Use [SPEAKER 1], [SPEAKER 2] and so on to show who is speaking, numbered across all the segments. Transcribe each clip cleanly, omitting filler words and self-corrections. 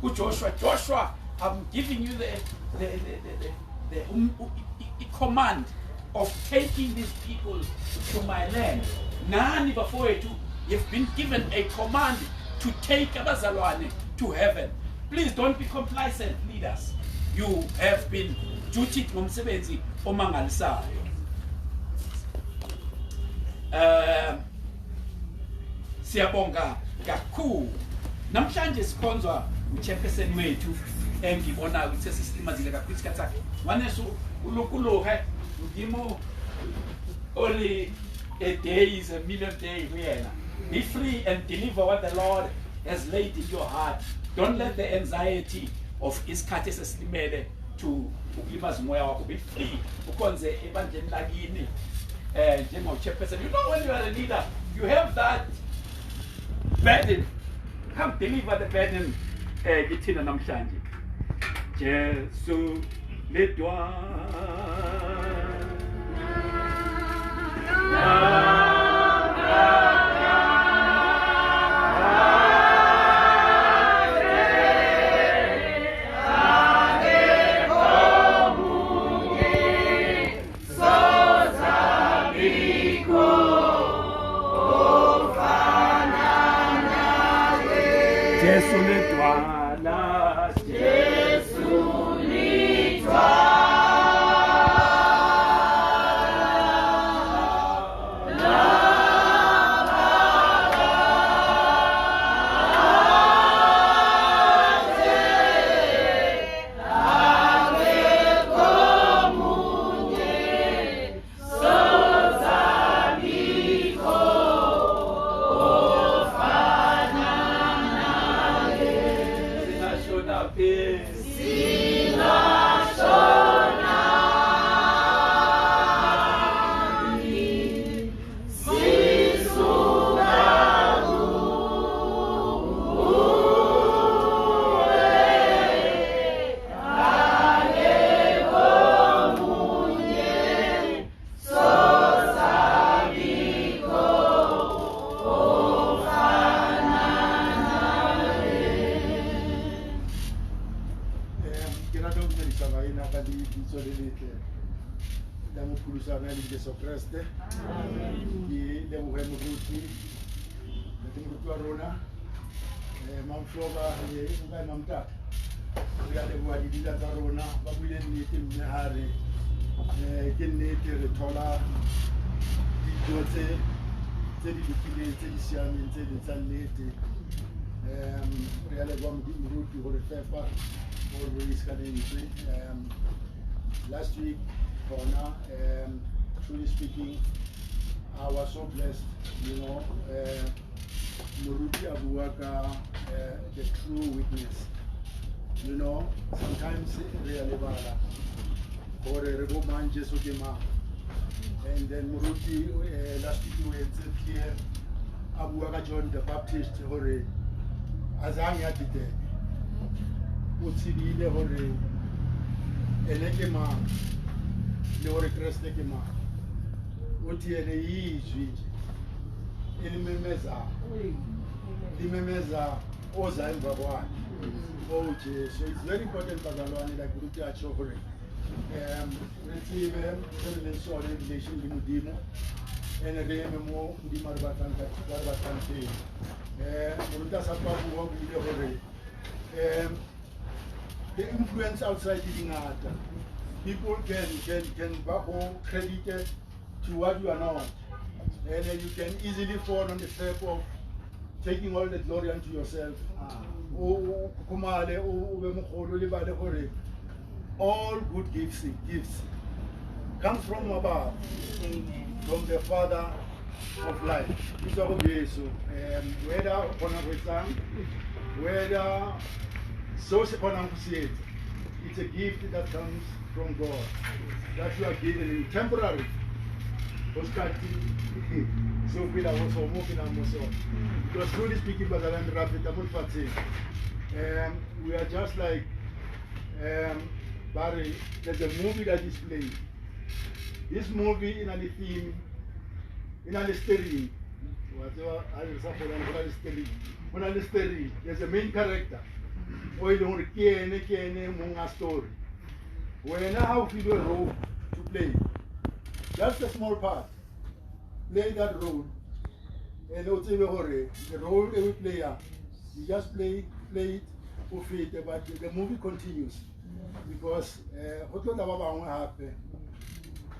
[SPEAKER 1] kuJoshua, Joshua, I'm giving you the command of taking these people to my land. Nani bafowethu, you've been given a command to take abazalwane to heaven. Please don't be complacent, leaders. You have been duty ngomsebenzi omangalisayo. Siyabonga kakhulu. Namhlanje sikhonzwa uchairperson wethu engibona ukuthi sesilimazile kakhulu isikhathi sakhe. Wanesu ulukuluhe ngimo only a day is a million day kuyena. Be free and deliver what the Lord has laid in your heart. Don't let the anxiety of isikhathi esesilimele to ukulimaza umoya wakho. Be free ukonze ebandleni lakini chairperson. You know, when you are a leader, you have that burden. Come deliver the burden kithina namhlanje. Jesu ledwa
[SPEAKER 2] last week, Kona, truly speaking, I was so blessed, you know, Muruti Abuaka, the true witness. You know, sometimes really bad. Or a rebo manje sokema. And then Muruti last week we went here, Abuaka John the Baptist, Hore, Azanya Tite, Utsibile Hore, Elekema, the Hore Crestekema, Utiene Yiji, Ilimemeza, Oza and Babwan. Oh, so it's very important for Bazalwane like Ruti Achokore. Receive feminine soil relation with Mudimo and a Remo Dimarbatan Barbatan. Ruta Sapabu the influence outside the art. People can back credit to what you are not. And then you can easily fall on the step of taking all the glory unto yourself. All good gifts comes from above, from the Father of life. Whether it's a gift that comes from God that you are given in temporary. So we are also moving on also. Because truly speaking, we are just like Barry, there's a movie that is playing. This movie in a theme, in a story, whatever I will suffer on the story, there's a main character. o ile hore ke ene monga story. Wena how feel your role to play? Just a small part. Play that role. And also the role every player, you just play it, but the movie continues. Because what do Baba happen?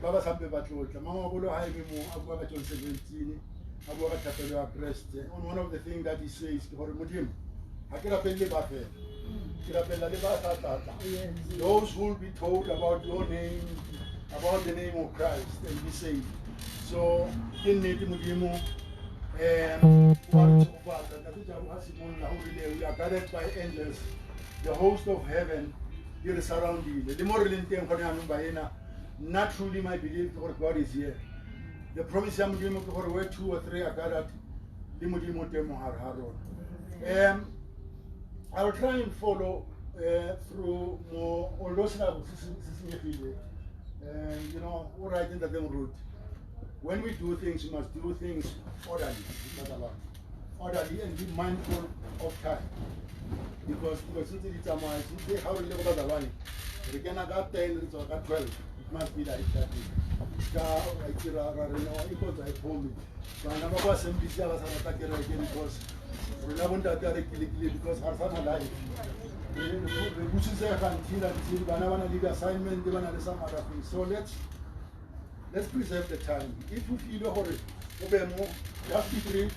[SPEAKER 2] Baba Sampe Batlota, Mama Bolo Haimimo, Abuaka John 17, Abuaka Tapelo Crest. On one of the things that he says to Horimudim, those who will be told about your name, about the name of Christ, and be saved. So, in Netimudimu, we are guarded by angels, the host of heaven, you're surrounded. The more not truly my belief that God is here. The promise I'm giving you for where 2 or 3 are gathered. I'll try and follow through more all those you know, all right in the route. When we do things, we must do things orderly, orderly and be mindful of time. Because it's a mind, how we live about the line. We cannot got 10 or got 12. It must be like that. So I never was in this because we don't because our son alive. Assignment, some other things. So let's preserve the time. If we feel a hurry, just be brief,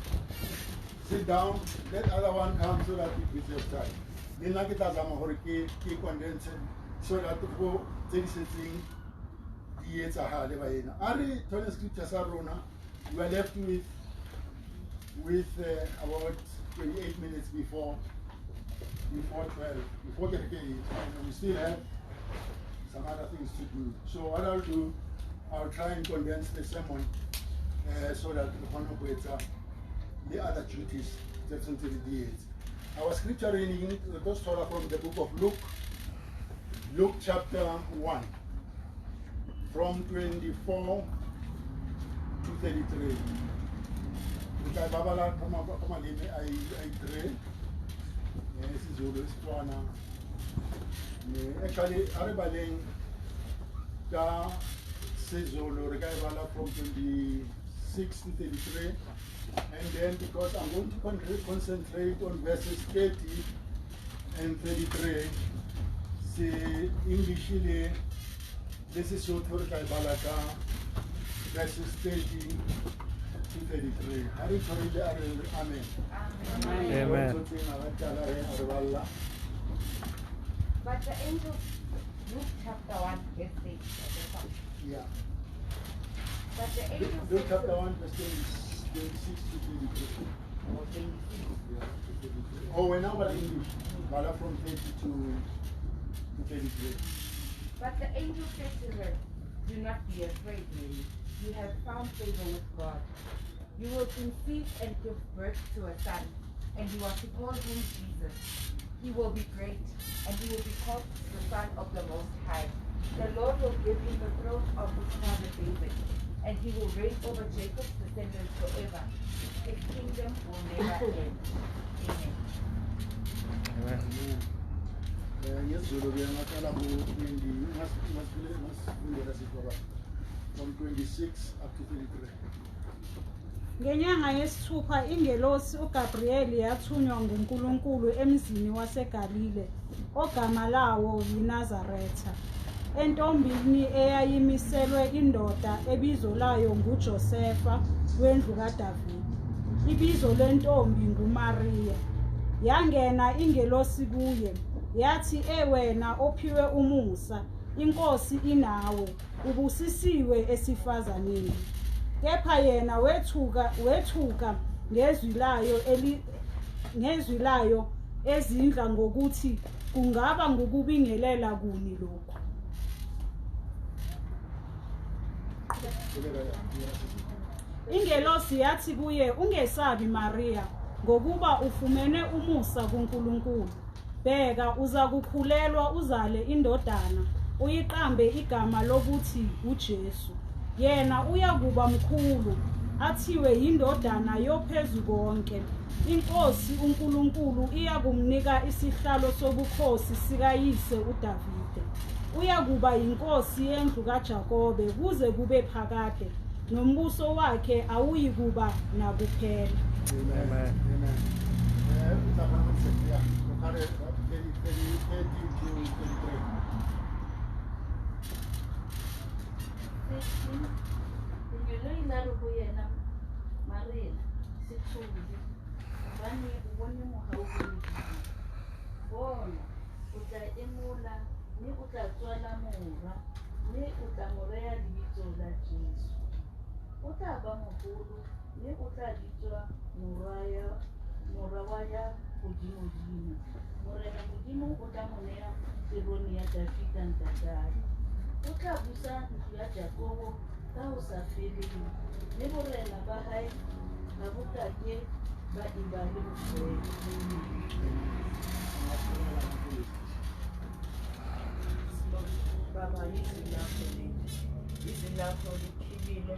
[SPEAKER 2] sit down, let other one come so that we preserve time. Then I get as I'm a hurricane, keep condensed so that the whole things is a hard Ari told scriptures are we are left with about 28 minutes before 12, before the day, and we still have some other things to do. So what I'll do, I'll try and condense the sermon so that the other duties definitely. Our scripture reading goes from the book of Luke chapter 1, from 24 to 33. Actually, Aribaling da Sezolo from 26 to 33, and then because I'm going to concentrate on verses 30 and 33, see English this is so Balaka verses 30 to 33. Amen.
[SPEAKER 3] Amen.
[SPEAKER 4] But the angel, Luke chapter 1, verse 6.
[SPEAKER 2] Yeah.
[SPEAKER 4] But the angel
[SPEAKER 2] Luke chapter 1, verse 26 to 33. Oh, when I was English, but from 30 to 33.
[SPEAKER 4] But the angel said to her, "Do not be afraid, Mary. You have found favor with God. You will conceive and give birth to a son, and you are to call him Jesus. He will be great, and he will be called the Son of the Most High. The Lord will give him the throne of his father David, and he will reign over Jacob's descendants forever. His kingdom will never end." Amen.
[SPEAKER 3] Amen.
[SPEAKER 2] Yes, from 26 up to 33.
[SPEAKER 5] Ngenyanga yesithupha ingelosi uGabriel yathunywa nguNkulunkulu emzini waseGalile ogama lawo yiNazaretha entombini eyayimiselwe indoda ebizo layo nguJosefa wendlu kaDavide. Ibizo lentombi nguMaria. Yangena ingelosi kuye yathi, "Wena ophiwe umusa, inkosi inawe, ubusisiwe esifazaneni." Kepha yena wethuka ngezwi layo ezindla ngokuthi kungaba ngokubingelela kuni lokho. Ingelosi yathi kuye, "Ungesabi Maria, ngokuba ufumene umusa kuNkulunkulu. Bheka, uza kukhulelwa uzale indodana, uyiqambe igama lokuthi uJesu. Yena uyakuba mkhulu, athiwe yindodana yophezukonke. Inkosi uNkulunkulu iyakumnika isihlalo sobukhosi sikayise uDavide. Uyakuba yinkosi yendlu kaJakobe kuze kube phakade, nombuso wakhe awuyikuba nakuphela.
[SPEAKER 3] Amen.
[SPEAKER 6] Ngelo go yena Marena Sithuli bane o bone mohau bona o tla emola mme o tla tswala mora mme o tla moreya lebitso la Jesu. O tla ba mogolo mme o tla bitswa mora wa ya godimo. Morena Modimo o tla mo neya terone ya Davida ntatae. O tla busa ntlo ya Jakobo ka ho sa feleng, mme borena ba hae ba bokake ba eba le bofelo.
[SPEAKER 7] Baba, izwi lakho liphilile,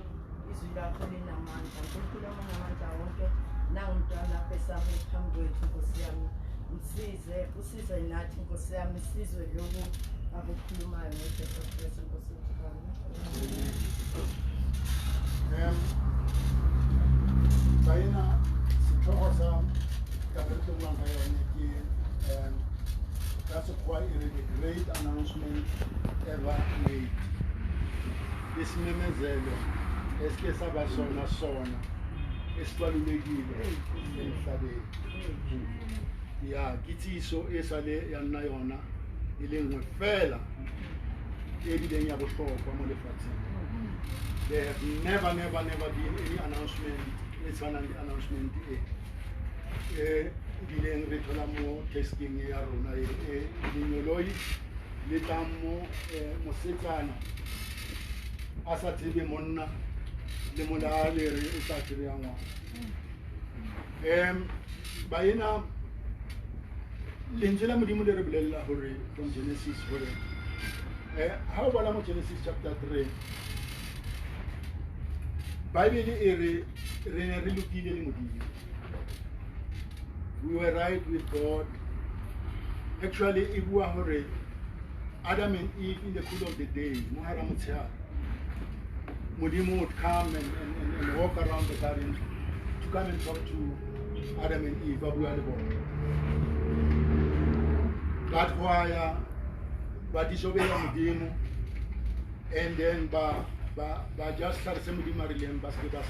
[SPEAKER 7] izwi lakho linamandla. Nkulunkulu onamandla wonke, nangumntwana apha esami phambi kwethu, Nkosi yami. Usize nathi, Nkosi yami, isizwe loku akukhulumayo ngoJesu Kristu, Nkosi yami.
[SPEAKER 2] Baina setlhogo sa kabelo ngwana yone ke that's quite a great announcement ever made. Isimemezelo esike saba sona esibalulekile emhlabeni. Ya kitso esale yana yona ile ngwe fela ebileng ya bohlokwa mo lefatsheng. There have never been any announcement. It's an announcement. Bileng re thola mo testing ya rona dinoloi le tamo mosetsana a sa tsebe monna le molale re e sa tsebe ya ngwana. Baena lentswe la Modimo le re bolella hore from Genesis hore ha o bala mo Genesis chapter 3 Bible e re ne re lokile le Modimo. We were right with God. Actually, it was Adam and Eve in the cool of the day. Modimo would come and walk around the garden to come and talk to Adam and Eve. That's why disobey Modimo, and then ba just start somebody Marilyn basket as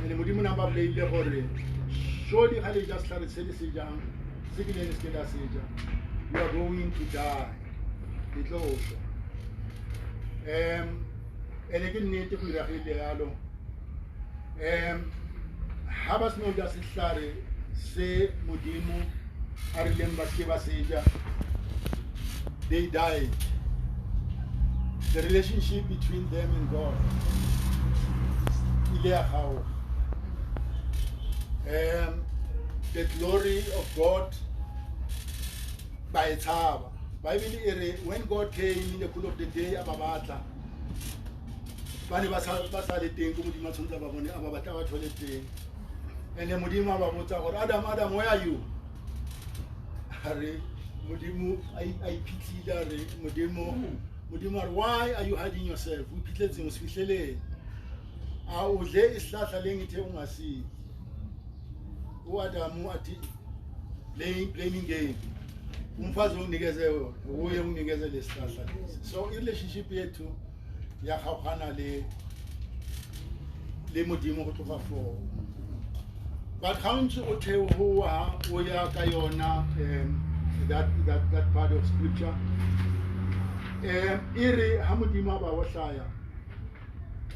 [SPEAKER 2] and the Modimo number play the surely how they just started saying you are going to die. It's also and again need to be Habas no just started say Modimo Marilyn basket they died. The relationship between them and God. The glory of God by its Bible, when God came in the cool of the day, Ababata, and the Mudima Babota, Adam, where are you? Mudimu, I pity that Mudimu, why are you hiding yourself? We pity them, especially. I would lay start laying it on see. What are more playing game? So, relationship here to Yahana le Mudimu to for. But how to tell who are Kayona that part of scripture? Iri Hamudima Wasaya.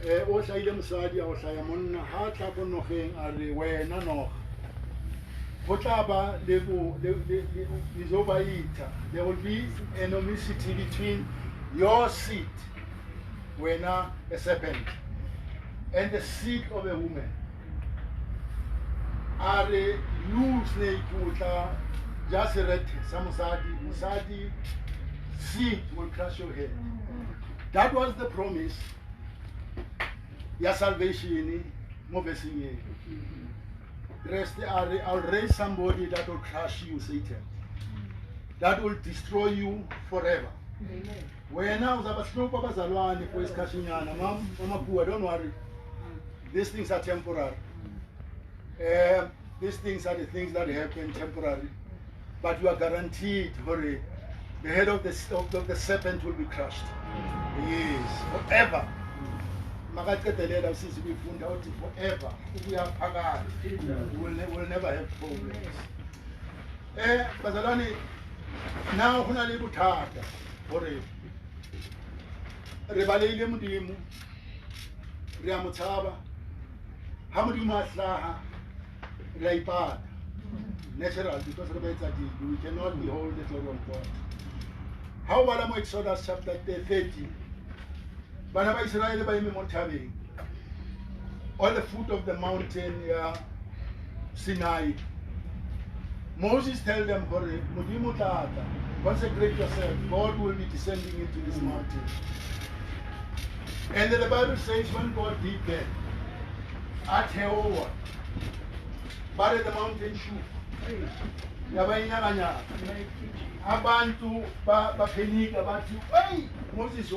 [SPEAKER 2] Wasaya Musadi, Wasaya Mona, Hata Bonohing, Ari, Nano. Potaba, is over it. There will be animosity between your seed, when a serpent, and the seed of a woman. Are you snake just read Musadi seed will crush your head. That was the promise ya salvation mo versing e. Rest I'll raise somebody that will crush you, Satan. That will destroy you forever. Wena uzabahlupha abazalwane for isikhashinyana mama Pua, don't worry. These things are temporary. These things are the things that happen temporarily. But you are guaranteed, hurry, the head of the serpent will be crushed. Yes, forever. Forever. We are pagad. We'll never have problems. Bazalwane, now hunale buthata. Hurry. Rebalile mudimu. Riamutaba. Hamudima aslaha. Raipad. Natural, because we cannot behold the glory of God. How about Exodus chapter 30? Banaba Israel by Montavi. On the foot of the mountain Sinai. Moses tell them, consecrate yourself. God will be descending into this mountain. And then the Bible says when God did that, at Jehovah, but the mountain shook. Yabayinyakanya. Abantu baphenika bathi, "Hey, Moses,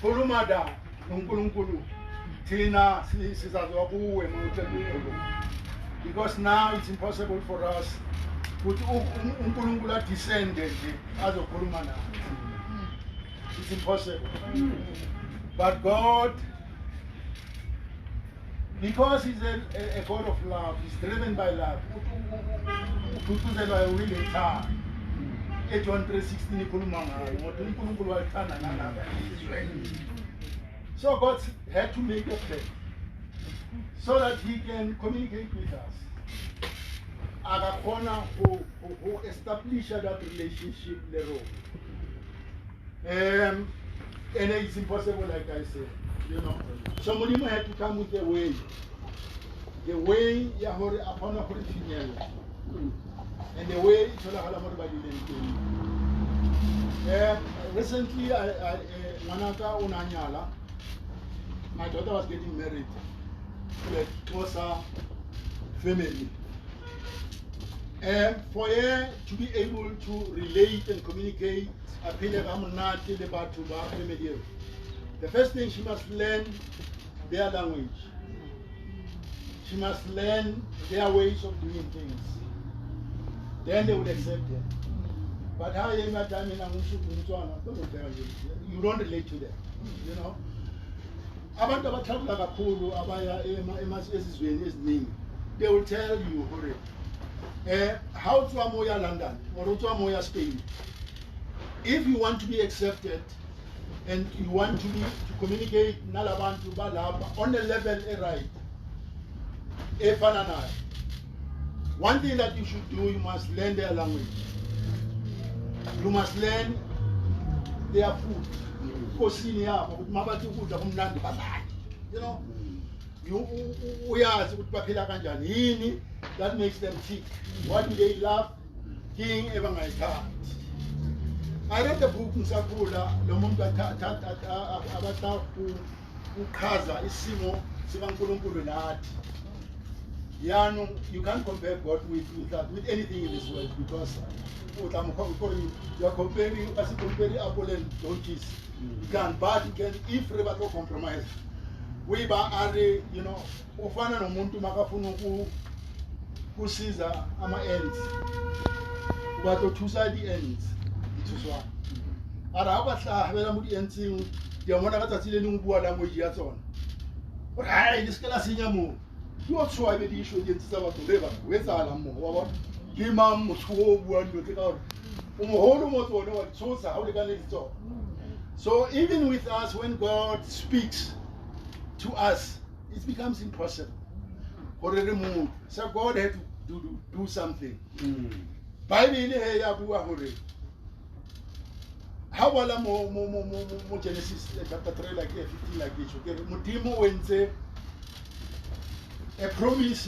[SPEAKER 2] khuluma da noNkulunkulu. Thina sizazwa kuwe mawuthekile." Because now it's impossible for us ukuthi uNkulunkulu adescende nje azokhuluma nathi. It's impossible. But God, because He's a God of love, He's driven by love. John 3:16 So God had to make a plan so that He can communicate with us. Agakhona who establish that relationship level. And it's impossible, like I said, you know. Somebody might have to come with a way. The way Yahweh upon a Finyel. And the way recently, Manaka Unanyala, my daughter was getting married to a closer family. For her to be able to relate and communicate, the first thing she must learn their language. She must learn their ways of doing things. Then they will accept it. But how you don't relate to them, you know. Abantu abathanda kakhulu abaya ezizweni eziningi, they will tell you, how to amoya London or to amoya Spain. If you want to be accepted and you want to communicate nalabantu balaba on the level right, one thing that you should do, you must learn their language. You must learn their food. You know, that makes them tick. What do they love? King Evangelista. I read the book in Sakula, Lomunga Abata Ukaza, Isimo, Sivankulunkurinat. You can't compare God with anything in this world because you are comparing apple and donkeys. You can, but you can if Rebato compromise. We are, you know, Ofana no Muntu Makafunu who sees ama ends. But to two-side the ends. It is one. Arabata Haveramudi ends in the Monagatilin language yet on. But I discuss in Yamu. You also have the issue against the river with Alamo. Himam Mutu word with it out. So even with us, when God speaks to us, it becomes impossible for a remove. So God had to do something. How about Genesis chapter 3 like 15 like this? Mutimo wenze a promise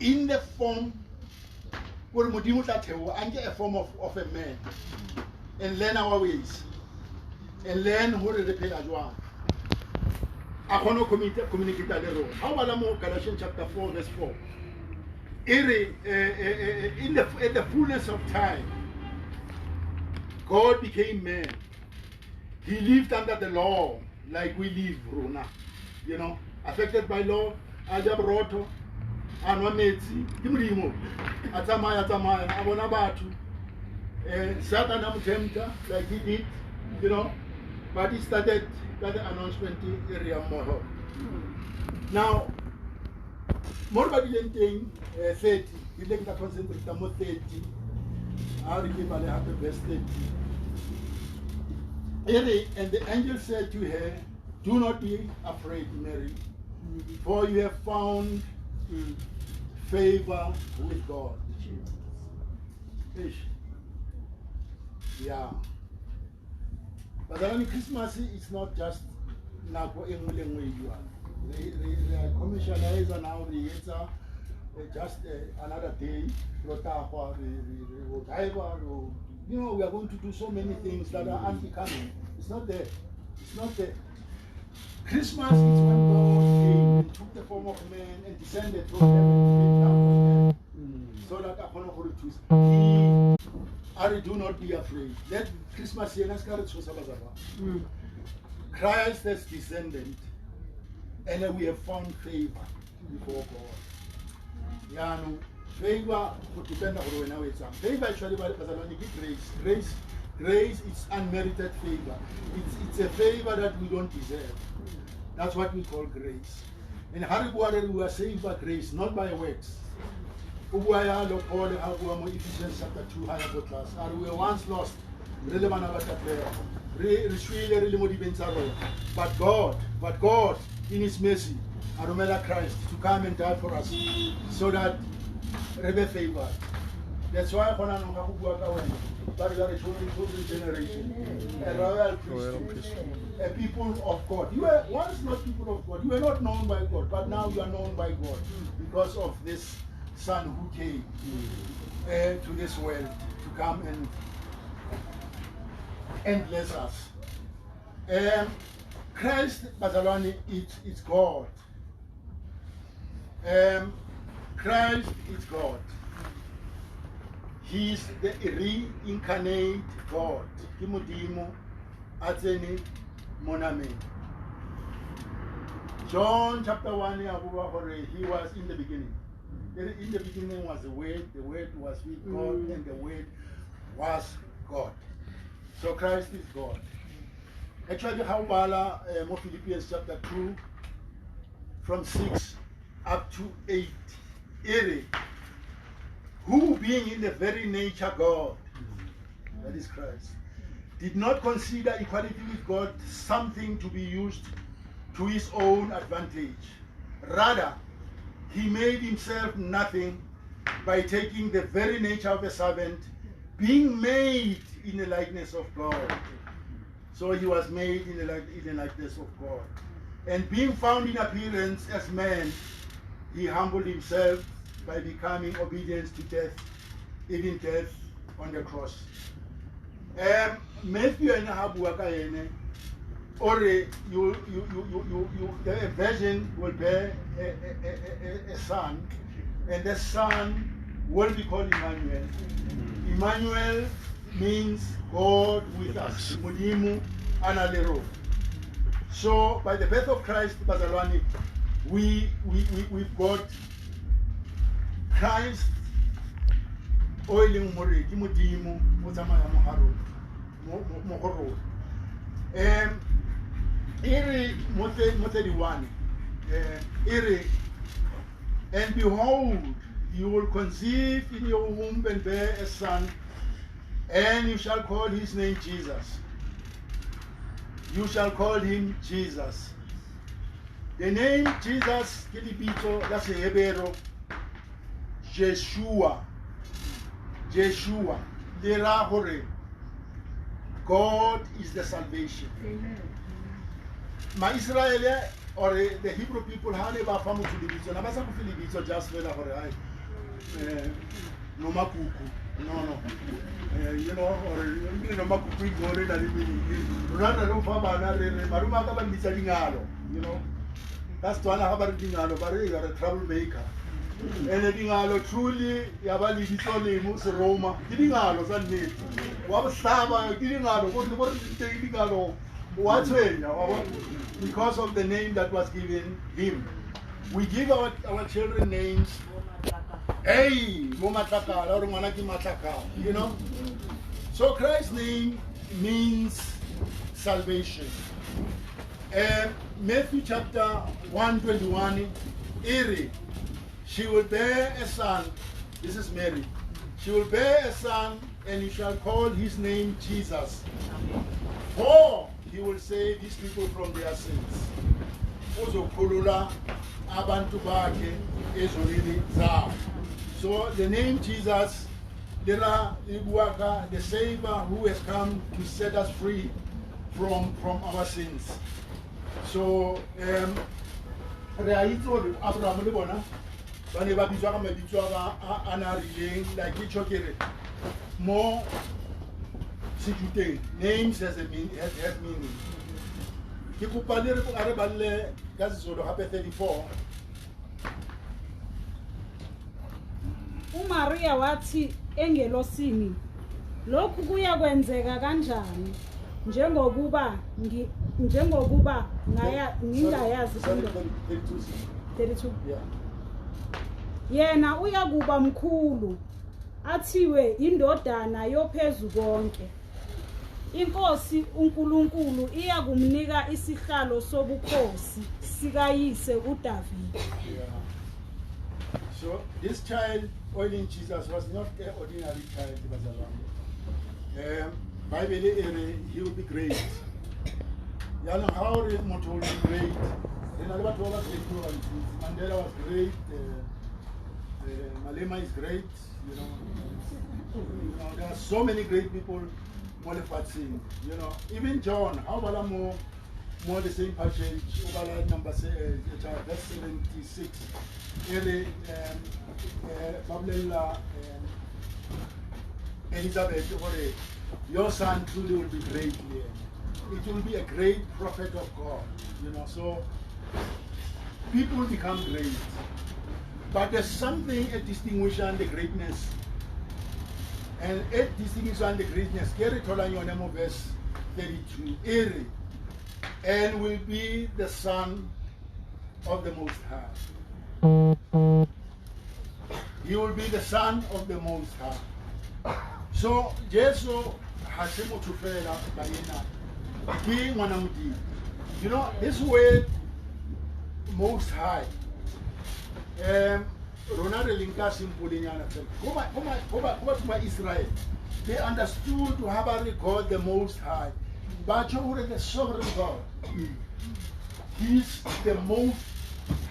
[SPEAKER 2] in the form and a form of a man and learn our ways. and learn how to repay as well. I want to communicate a little. How about Galatians chapter 4, verse 4? In the fullness of time, God became man. He lived under the law like we live, Rona. You know, affected by law, Ajabroto, Anwametsi, Kimrimo, Atamaya, Abonabatu, Satan tempter, like he did, you know, but he started that announcement area more. Now, more about the thing, 30, you like to concentrate on 30. I'll give a happy verse 30. And the angel said to her, do not be afraid, Mary, for you have found favor with God. Yeah. But then Christmas is not just Nako Engwe. The commissioner now just another day. You know, we are going to do so many things that are unbecoming. It's not there. It's not there. Christmas is when God came and took the form of man and descended from heaven, came down on earth, so that upon all he do not be afraid. Let Christmas Christ has descended, and we have found favor before God. Yano, favor for depend on when now it's favor actually grace. Grace is unmerited favor. It's a favor that we don't deserve. That's what we call grace. In Haribware we are saved by grace, not by works. Ephesians chapter 2 we were once lost. But God, in His mercy, Arumela Christ to come and die for us, so that Rebe favored. That's why we are a chosen generation, a royal priesthood, a people of God. You were once not people of God. You were not known by God, but now you are known by God because of this Son who came to this world to come and bless us. Christ, Bazalani, it's God. Christ is God. He is the reincarnate God. Kimudimo Ateni Moname. John chapter 1, he was in the beginning. In the beginning was the Word was with God, and the Word was God. So Christ is God. Actually, how Bala Philippians chapter 2, from 6 up to 8. Who being in the very nature God, that is Christ, did not consider equality with God something to be used to his own advantage. Rather, he made himself nothing by taking the very nature of a servant, being made in the likeness of God. So he was made in the likeness of God. And being found in appearance as man, he humbled himself by becoming obedient to death, even death on the cross. Matthew and Habuaka, or the virgin will bear a son, and the son will be called Emmanuel. Emmanuel means God with us. Mudimu Analero. So by the birth of Christ, Bazalwani, we've got Christ oiling Mori, Kimudimu, Mutamaya Mohoro. Iri Motediwani. And behold, you will conceive in your womb and bear a son, and you shall call his name Jesus. You shall call him Jesus. The name Jesus, that's a Hebrew, Yeshua. Yeshua. Lerahore. God is the salvation. Amen. My Israel or the Hebrew people, how they were from Filipinos, just no makuku. No. You know, or no makuku gore na libini. Rana no fama na re maruma ka ba mitsa dingalo, you know. That's to ana ba dingalo, but you are a troublemaker. And the dingalo truly ya ba le ditole mo se Roma. Dingalo sa nnete. Wa ba saba dingalo go le bore dingalo. What's because of the name that was given him. We give our children names. Hey, you know. So Christ's name means salvation. Matthew chapter 1:21, Eri, she will bear a son. This is Mary. She will bear a son, and you shall call his name Jesus. For he will save his people from their sins. So the name Jesus, the Savior who has come to set us free from our sins. So Abraham le bona ba ne ba bitswa ka mabitso a na rileng, like ke tshokere mo Sejuteng, names has meaning. Ke kopa le re are balle ka Sesotho gape 34.
[SPEAKER 5] uMaria wathi engelosini, lokhu kuyakwenzeka kanjani njengokuba ngingayazi into. 32.
[SPEAKER 2] Yeah.
[SPEAKER 5] Yena uyakuba mkhulu, athiwe indodana yophezu konke. Inkosi uNkulunkulu iyakumnika isihlalo sobukhosi sikayise uDavid.
[SPEAKER 2] So this child, oiling Jesus, was not an ordinary child. He was around. Bible, he will be great. You know how much will be great. Mandela was great. Malema is great. You know, there are so many great people. You know, even John, how about more the same passage, number verse 76. Elizabeth, your son truly will be great here. It will be a great prophet of God. You know, so people become great. But there's something that distinguishes the greatness. And it distinguishes the greatness. Carry Tolanyo verse 32. Eri, and will be the son of the Most High. He will be the son of the Most High. So, Jesus has to fail King Wanamudi. You know, this word Most High. Ronaldo Linka simple in Israel. They understood to have a God the Most High. But you the sovereign God. He's the Most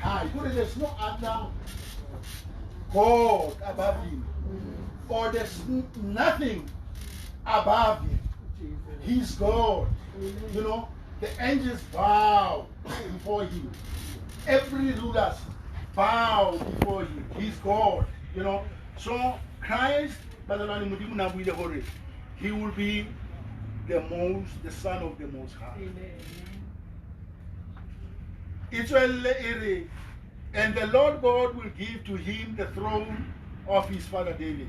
[SPEAKER 2] High. There's no other God above him. Or there's nothing above him. He's God. You know, the angels bow before him. Every ruler bow before him. He's God. You know. So Christ, he will be the Son of the Most High. Israel, and the Lord God will give to him the throne of his father David.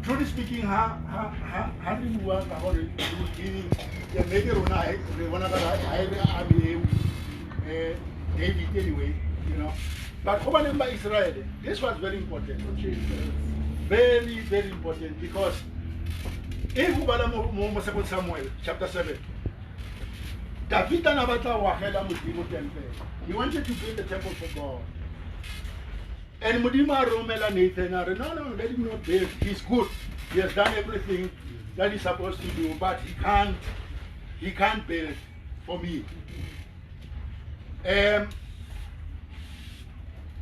[SPEAKER 2] Truly speaking, David anyway, you know. But remember Israel, this was very important. Very, very important, because if we go to 2 Samuel chapter 7, David he wanted to build the temple for God. And Mudima Romela Nathan, no, let him not build. He's good. He has done everything that he's supposed to do, but he can't build for me. The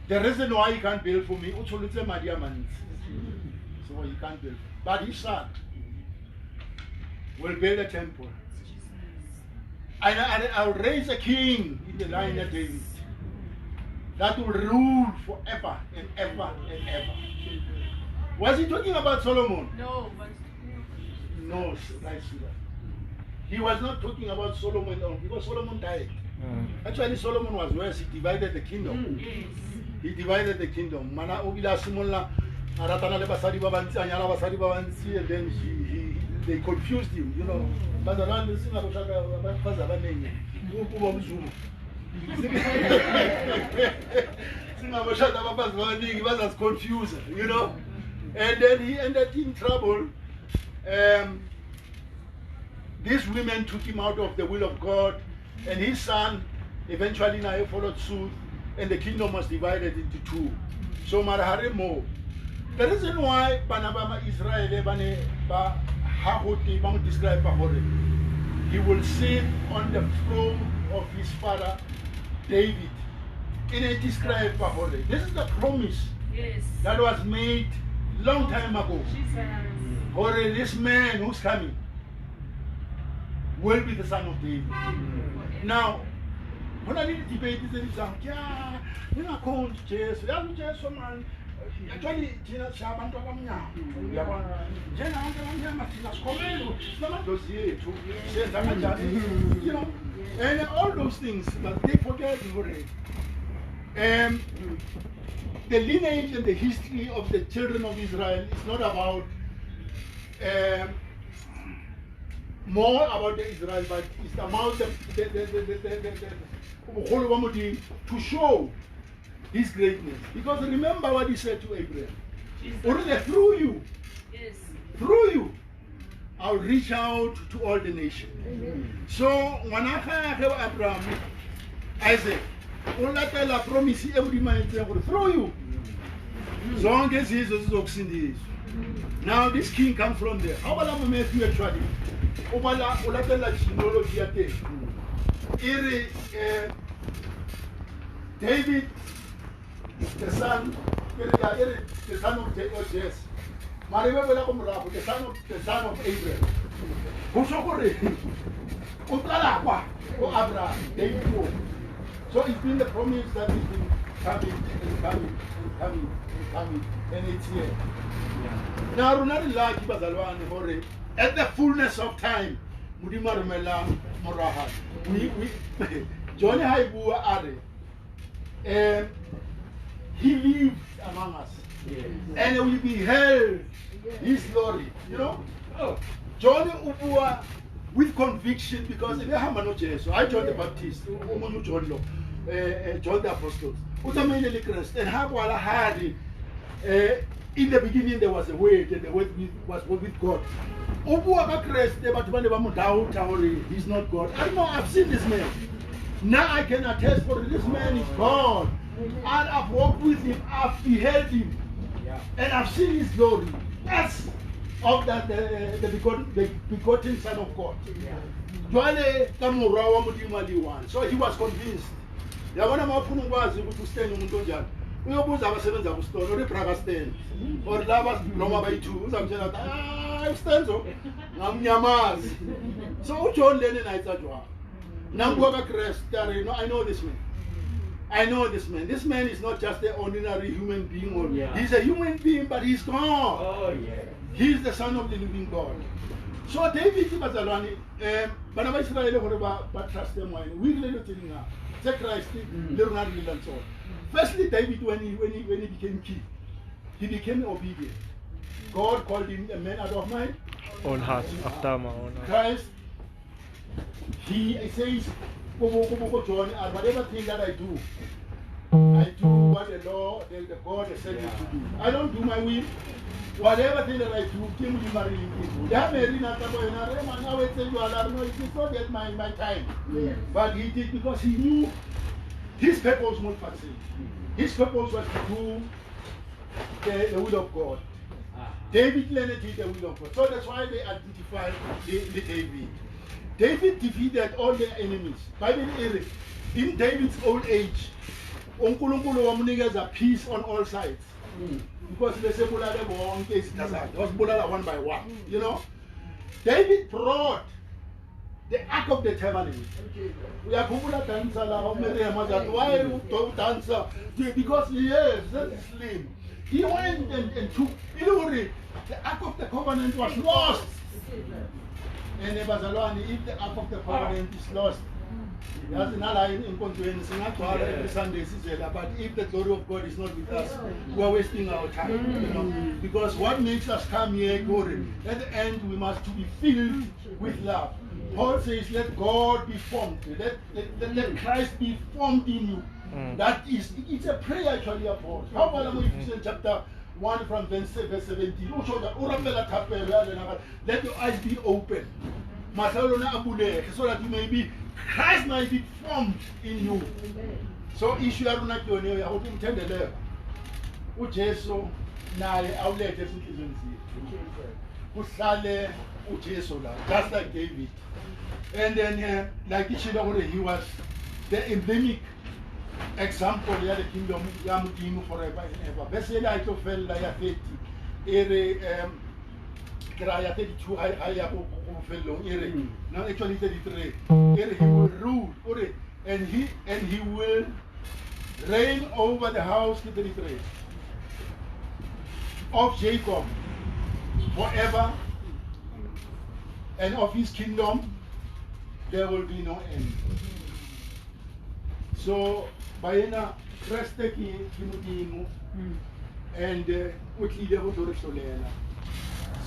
[SPEAKER 2] reason why he can't build for me, so he can't build. But his son will build a temple. And I'll raise a king in the line of David. that will rule forever and ever and ever. Was he talking about Solomon?
[SPEAKER 6] No, but
[SPEAKER 2] No, right, sweetheart. He was not talking about Solomon because Solomon died. Actually, Solomon was worse. He divided the kingdom.
[SPEAKER 6] yes.
[SPEAKER 2] He divided the kingdom. Mana obila simola aratana le basadi babansi anyala basadi babansi, and then they confused him. You know, bazalwane singaboshaka bafaza abanengi ukuba umzungu. Singaboshaka abafazi abanengi bazas confused. You know, and then he ended in trouble. These women took him out of the will of God, and his son eventually now followed suit, and the kingdom was divided into two. So Marahare Mo. The reason why Banabama Israel describe he will sit on the throne of his father David. And it described Pahore. This is the promise
[SPEAKER 6] Yes.
[SPEAKER 2] that was made long time ago.
[SPEAKER 6] Jesus.
[SPEAKER 2] Or this man who's coming will be the son of David. Now, when I did debate this, it's like, yeah, you're not going to Jesus. You're not Jesus, man. Actually, Jesus, Shaban, you know, and all those things, but they forget already. The lineage and the history of the children of Israel is not about more about the Israel, but it's about to show his greatness. Because remember what he said to Abraham. Already through you,
[SPEAKER 6] Yes.
[SPEAKER 2] through you, I'll reach out to all the nations. So when I have Abraham, Isaac, I promise every man through you. Now this king comes from there. How about Matthew actually? David, the son of Jesse. The son of Abraham. So it's been the promise that he's been coming and coming and coming and coming, and it's here. Now, at the fullness of time, Johnny Haibua Are, he lived among us, and we beheld his glory. You know, Johnny Ubua with conviction, because I joined the Baptist, John the Apostles, and Habwala had in the beginning there was a word, and the word was with God. He's not God. I know, I've seen this man. Now I can attest for this man is God. And I've walked with him, I've beheld him, and I've seen his glory. That's of the begotten Son of God. So he was convinced. Uyobuza abasebenza ku store ori Praga stand or lava noma bayi2 uzamtshela ukuthi stanzo ngamnyamazi. So uJohn Lennon ayitsajwa nangu ka Christ, you know, I know this man. I know this man. This man is not just an ordinary human being, or he's a human being, but he's God. Oh yeah. He's the son of the living God. So David bazalwane bana ba Israel gore ba trust them wine. We really telling now. Say Christ Leonard and so. Firstly, David, when he became king, he became obedient. God called him a man out of my
[SPEAKER 3] own heart, after my own heart.
[SPEAKER 2] Christ, he says, John, whatever thing that I do what the Lord, the God has said me to do. I don't do my will. Whatever thing that I do, King will marry him. It's not yet my time. But he did because he knew his purpose was not for sin. His purpose was to do the will of God. David learned the will of God. So that's why they identified the David. David defeated all their enemies. Bible is in David's old age, uNkulunkulu wamunikeza peace on all sides. Because they say was one by one. You know? David brought the Ark of the Tabernacle. Uyakhumbula dancer la Miriam that why you dancer? Because yes, that's slim. He went and took the Ark of the Covenant was lost. And if the Ark of the Covenant is lost, that's another every Sunday, but if the glory of God is not with us, we are wasting our time. You know? Because what makes us come here, glory, at the end we must be filled with love. Paul says, let God be formed. Let Christ be formed in you. That is, it's a prayer actually of Paul. How about Ephesians chapter 1 from verse 17? Let your eyes be open. So that you may be, Christ might be formed in you. So issue aruna kyone ya ukuthi umthendele uJesu naye awulethe esinhlizweni zethu. Kuhlale uJesu la, just like David. And then like Ishida, he was the emblemic example of the kingdom Yamudimu forever and ever. Bese la ito fell la ya 30 ere ya 32 haya ko fellow ere now actually 33 ere he will rule and he will reign over the house 33 of Jacob forever, and of his kingdom there will be no end. So bayena reste ki Modimo and utlile go tlo re hlolela.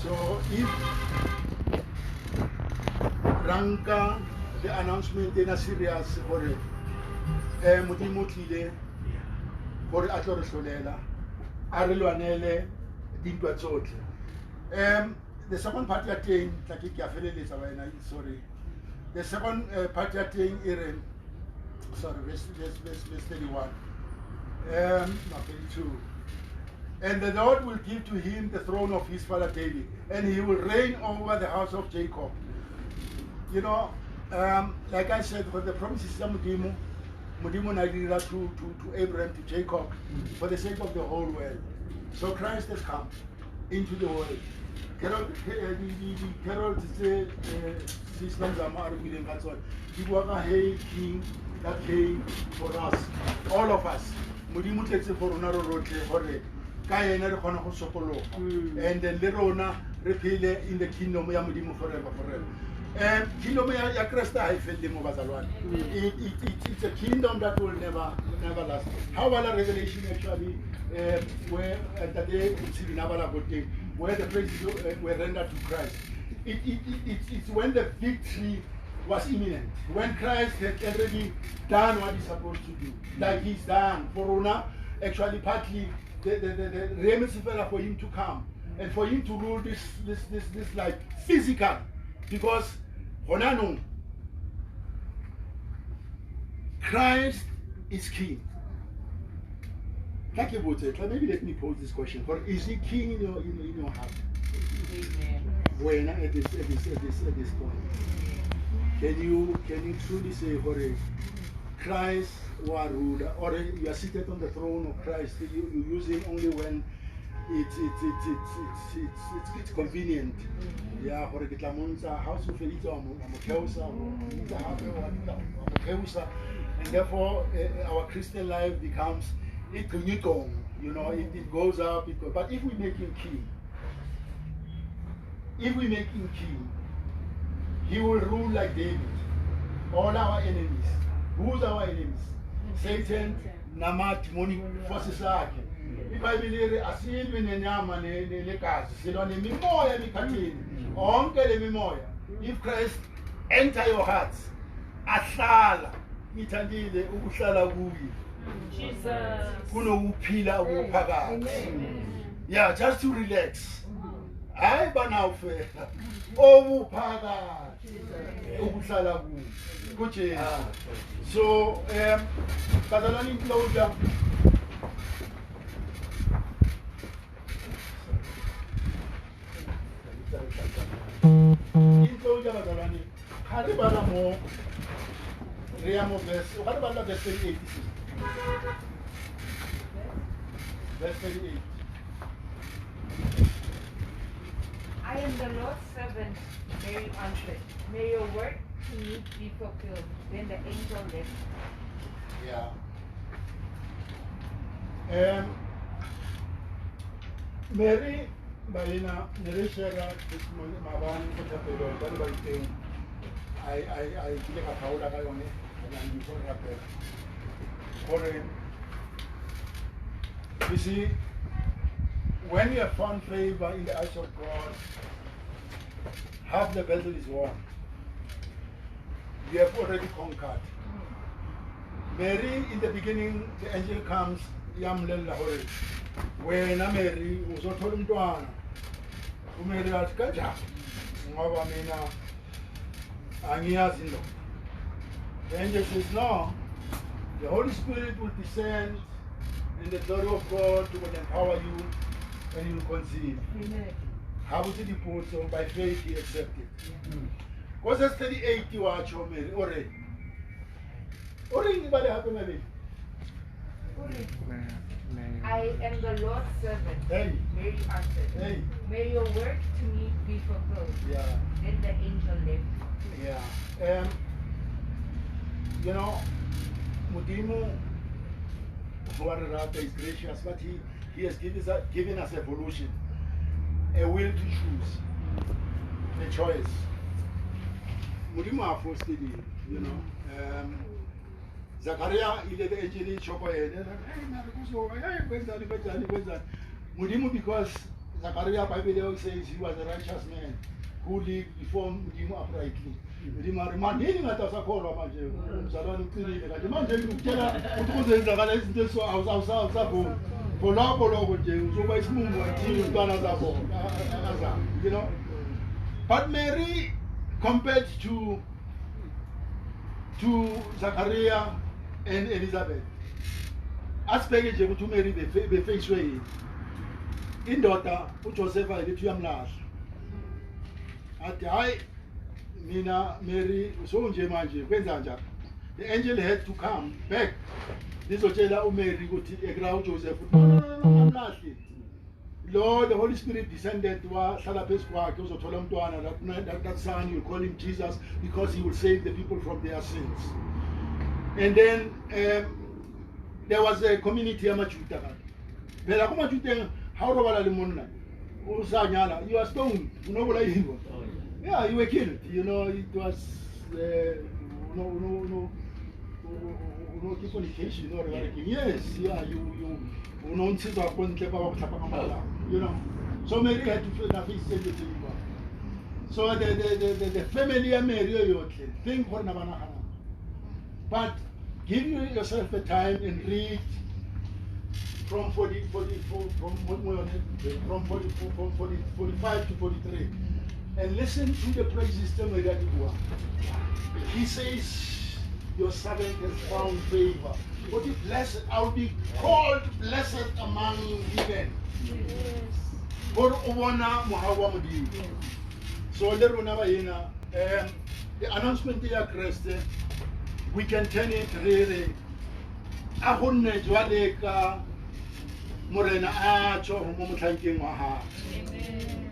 [SPEAKER 2] So if ranka the announcement in a serious for Modimo tlile gore a tlo re hlolela a re lwanele dintwa tsotlhe. The second part ya teng tla ke a feleletsa bana, sorry. The second part ya teng ere sorry, verse 31. No, 32. And the Lord will give to him the throne of his father David, and he will reign over the house of Jacob. You know, like I said, for the promises of Modimo Nadira to Abraham, to Jacob, for the sake of the whole world. So Christ has come into the world. Carol say, systems are more willing, that's all. People are hey king that came for us, all of us. Modimo takes it for another road, and then Lerona repeal in the kingdom of Modimo forever. And kingdom ya Christ I feel them over it's a kingdom that will never last. How about Revelation actually where that day where the praises were rendered to Christ. It's when the victory was imminent, when Christ had already done what he's supposed to do, like he's done. Corona actually partly the remedy for him to come and for him to rule this like physical, because Honano Christ is king. Like about it, maybe let me pose this question: or is he king in your heart? When at this point, can you truly say, for Christ was ruler, or you are seated on the throne of Christ? You use him only when it's convenient. Yeah, for the Tlamonza house of Felito, and therefore our Christian life becomes it goes up. But if we make him king, he will rule like David. All our enemies. Who's our enemies? Satan, Nama, demonic forces. Ibhayibheli asilwi nenyama negazi, silwa nemimoya emikhathini onke le mimoya. If Christ enter your hearts, ahlala ithandile ukuhlala kuyi. Jesus. Kunokuphila okuphakathi. Yeah, just to relax. Hayi bana ufela. Okuphakathi. Ukuhlala kuyi. kuJesu. So bazalwane inclosure. Inclosure bazalwane. Khari bana mo Riyamo verse. Khari bana verse 38. Verse 38.
[SPEAKER 4] I am the Lord's servant, Mary answered. May your word to be fulfilled. Then the angel left.
[SPEAKER 2] Yeah. Mary, Marina, Nerishara, Mavan, Potapero, everybody thing. I think a powder guy on it, and I'm before that. You see, when you have found favor in the eyes of God, half the battle is won. You have already conquered. Mary, in the beginning, the angel comes, Yamlela Hore. When Mary was not told him to Anna, Mary has Kaja, Mavamina, Angiazino. The angel says, no, the Holy Spirit will descend and the glory of God will empower you and you will conceive. How would it be put? So by faith he accepted. Because that's 38 you watch Mary already. Already anybody happen maybe?
[SPEAKER 4] I am the Lord's servant.
[SPEAKER 2] Hey.
[SPEAKER 4] Mary answered.
[SPEAKER 2] Hey.
[SPEAKER 4] May your word to me be fulfilled.
[SPEAKER 2] Yeah.
[SPEAKER 4] Then the angel left.
[SPEAKER 2] Yeah. You know, Mudimu Huarata is gracious, but he has given us evolution, a will to choose, a choice. Mudimu are forced to, you know. Zachariah, he did the angel choco Mudimu, because Zachariah Bible says he was a righteous man who lived before Mudimu uprightly. Mudimu reminding at us a call of Maje, Salon Kiri, the Manje, the so I was outside for Lapo, so by smooth, you know. But Mary, compared to Zachariah and Elizabeth, aspect to Mary the face way. In daughter, Joseph, I did you am last. At I, Mina, Mary, so Jemanje, the angel had to come back. This was Mary, a ground Joseph. No, lastly. Lord, the Holy Spirit descended to us, Salapesqua, also told him to Anna, that son, you call him Jesus, because he will save the people from their sins. And then there was a community Amachuta. How you are stoned, you know what I mean? Yeah, you were killed, you know, it was no communication, no, yes, yeah, you know, so Mary had to face everything. So the family Mary, think for Navana. But give yourself a time and read from 45 to 43 and listen to the praises to Mary. He says, your servant has found favor. But if blessed, I'll be called blessed among women. For Uwana Muhawamudi. So the announcement here, Christ, we can turn it really. Ahunne Jwadeka Morena Acho Mumutanking Maha.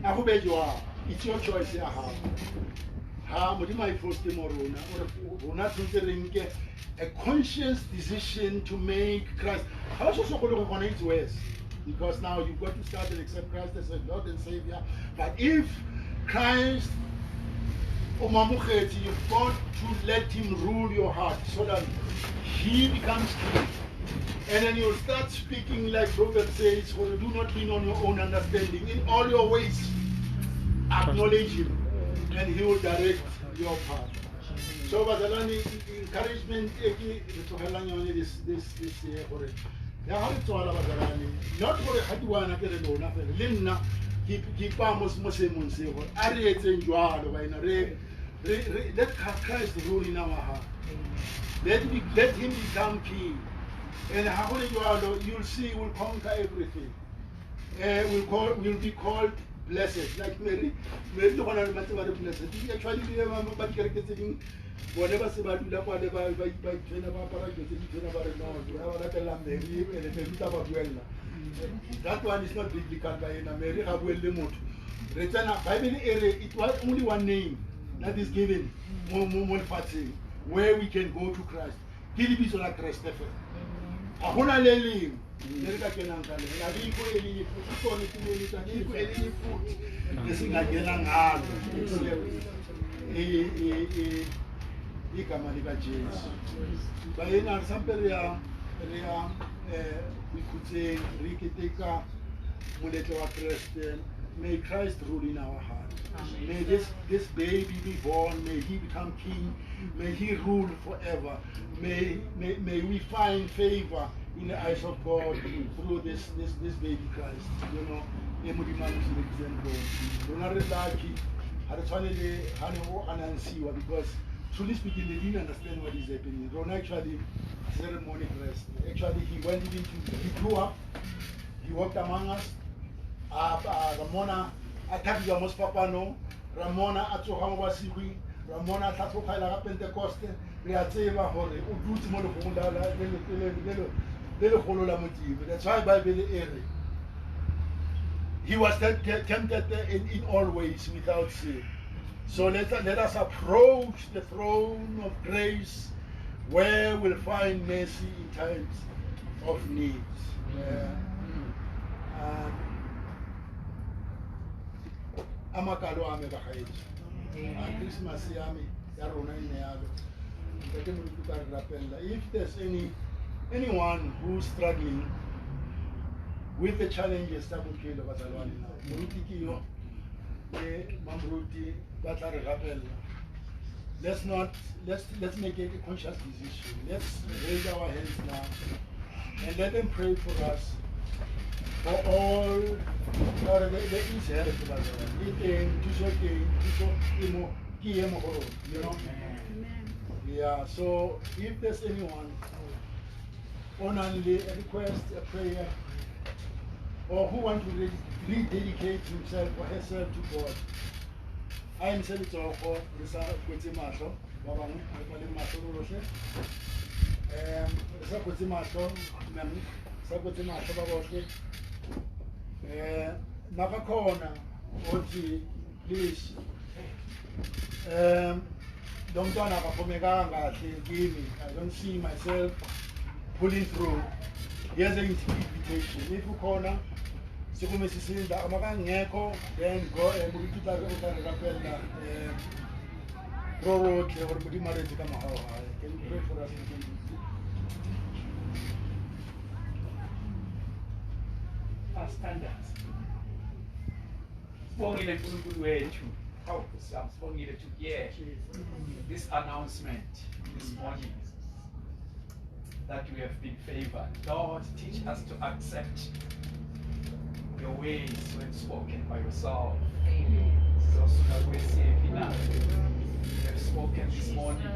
[SPEAKER 2] Ahubejua, it's your choice. How would my first Morona or not a conscious decision to make Christ? How should you on its ways? Because now you've got to start and accept Christ as a Lord and Savior. But if Christ, you've got to let him rule your heart so that he becomes king. And then you'll start speaking like Proverbs says, for do not lean on your own understanding. In all your ways, acknowledge him, and he will direct your path. So, but the encouragement this year for it. Not for a Hatuana Keredo, Limna, keep Pamos Mosemunse, or Ariet and Joad, or let Christ rule in our heart. Let him become king. And how you'll see, will conquer everything. Will be called blessed. Like Mary don't want to matter about blessed. He actually be whatever Sabatu, whatever by that one is not biblical by Mary have well the mood. Bible area, it was only one name. that is given mo lefatsheng where we can go to Christ. Ke lebitso la Kreste fela. Ha hona le leng le re ka kenang ka lena. Le iko e le futhi tsone ke le tsa ke iko e le futhi. Le singa kena ngalo. Igama lika Jesu. Ba yena re sampe re ya ikhutseng re keteka moletlo wa Kreste. May Christ rule in our heart. May this baby be born. May he become king. May he rule forever. May we find favor in the eyes of God through this baby Christ. You know, because truly speaking, they didn't understand what is happening. Ron actually ceremony Christ. Actually, he grew up. He walked among us. Ramona atabiwa mos papano, Ramona atsoga mo basigwi, Ramona tlatloga la Pentecoste, re a tseba hore o dutse mo legongla le legolo la Modimo. That's why Bible ere. He was tempted in all ways without sin. So let us approach the throne of grace where we'll find mercy in times of need. Amakalo ame bagaetso Christmas yami ya rona ine yalo ke mo ke tla rapella. If there's anyone who's struggling with the challenges tsa bophelo ba tsalwane na moruti ke yo e mamruti ba tla re rapella. Let's make a conscious decision. Let's raise our hands now and let them pray for us. For all the is help, you know. Yeah, so if there's anyone only a request, a prayer, or who wants to rededicate himself or herself to God, I am saying it all for this Mato, Babang, I call him Mato Roche. Nakakhona othi please lo mntwana akaphumekanga kahle kimi. I don't see myself pulling through. Here's an invitation. If ukhona sikume sisinda amakangekho then go and ukutla rapella road le gore modi maretse ka mahao. Can you pray for us?
[SPEAKER 1] Standards. Sibongile uNkulunkulu wethu. Hawu sibongile to hear this announcement this morning that we have been favored. Lord, teach us to accept your ways when spoken by yourself. Amen. You have spoken this morning.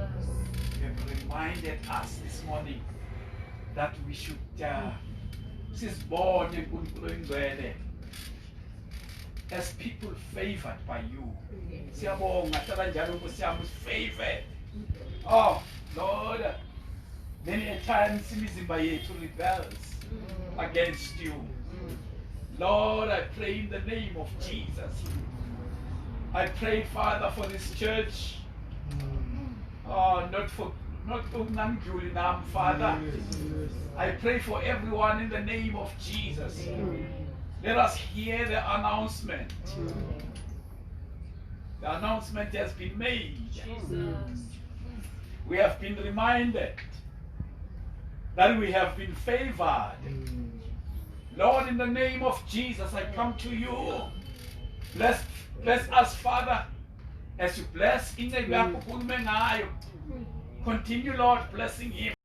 [SPEAKER 1] You have reminded us this morning that we should as people favored by you. Favored. Oh Lord, many a times imizimba yethu rebels against you. Lord, I pray in the name of Jesus. I pray, Father, for this church. Oh, not Father. I pray for everyone in the name of Jesus. Let us hear the announcement. The announcement has been made. We have been reminded that we have been favored. Lord, in the name of Jesus, I come to you. Bless us, Father, as you bless in the Continue, Lord, blessing him.